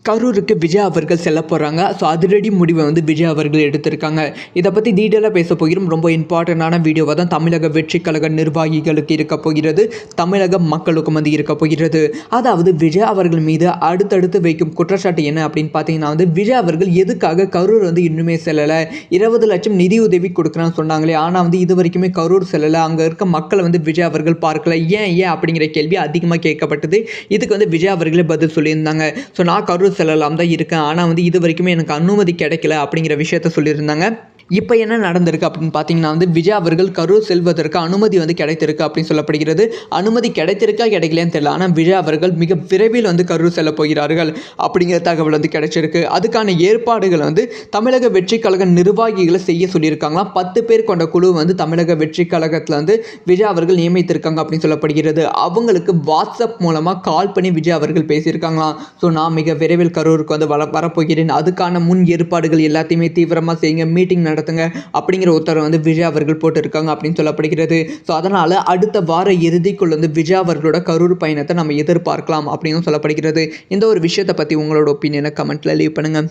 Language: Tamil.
கரூருக்கு விஜய் அவர்கள் செல்ல போகிறாங்க. ஸோ அதிரடி முடிவை வந்து விஜய் அவர்கள் எடுத்திருக்காங்க. இதை பற்றி டீட்டெயிலாக பேச போகிறோம். ரொம்ப இம்பார்ட்டண்டான வீடியோவாக தான் தமிழக வெற்றி கழக நிர்வாகிகளுக்கு இருக்க போகிறது, தமிழக மக்களுக்கும் வந்து இருக்க போகிறது. அதாவது விஜய் அவர்கள் மீது அடுத்தடுத்து வைக்கும் குற்றச்சாட்டு என்ன அப்படின்னு பார்த்தீங்கன்னா வந்து விஜய் அவர்கள் எதுக்காக கரூர் வந்து இன்னுமே செல்லலை, 20 லட்சம் நிதி உதவி கொடுக்குறான்னு சொன்னாங்களே, ஆனால் வந்து இது வரைக்குமே கரூர் செல்லலை, அங்கே இருக்க மக்களை வந்து விஜய் அவர்கள் பார்க்கல, ஏன் அப்படிங்கிற கேள்வி அதிகமாக கேட்கப்பட்டது. இதுக்கு வந்து விஜய் அவர்களே பதில் சொல்லியிருந்தாங்க. ஸோ நான் கரூர் செல்லலாம் தான் இருக்கேன், ஆனால் வந்து இது வரைக்குமே எனக்கு அனுமதி கிடைக்கல அப்படிங்கிற விஷயத்த சொல்லியிருந்தாங்க. இப்போ என்ன நடந்திருக்கு அப்படின்னு பார்த்தீங்கன்னா வந்து விஜய் அவர்கள் கரூர் செல்வதற்கு அனுமதி வந்து கிடைத்திருக்கு அப்படின்னு சொல்லப்படுகிறது. அனுமதி கிடைத்திருக்கா கிடைக்கலையான்னு தெரியல, ஆனால் விஜய் அவர்கள் மிக விரைவில் வந்து கரூர் செல்ல போகிறார்கள் அப்படிங்கிற தகவல் வந்து கிடைச்சிருக்கு. அதுக்கான ஏற்பாடுகள் வந்து தமிழக வெற்றி கழக நிர்வாகிகளை செய்ய சொல்லியிருக்காங்களாம். 10 பேர் கொண்ட குழு வந்து தமிழக வெற்றி கழகத்தில் வந்து விஜய் அவர்கள் நியமித்திருக்காங்க அப்படின்னு சொல்லப்படுகிறது. அவங்களுக்கு வாட்ஸ்அப் மூலமாக கால் பண்ணி விஜய் அவர்கள் பேசியிருக்காங்களாம். ஸோ நான் மிக விரைவில் கரூருக்கு வந்து வரப்போகிறேன், அதுக்கான முன் ஏற்பாடுகள் எல்லாத்தையுமே தீவிரமாக செய்யுங்க, மீட்டிங் நடத்துங்க அப்படிங்கிற உத்தரவு வந்து விஜய் அவர்கள் போட்டிருக்காங்க அப்படின்னு சொல்லப்படுகிறது. ஸோ அதனால் அடுத்த வார இறுதிக்குள் வந்து விஜய் அவர்களோட கரூர் பயணத்தை நம்ம எதிர்பார்க்கலாம் அப்படின்னு சொல்லப்படுகிறது. இந்த ஒரு விஷயத்தை பற்றி உங்களோட ஒப்பீனியனை கமெண்ட்டில் லீவ் பண்ணுங்கள்.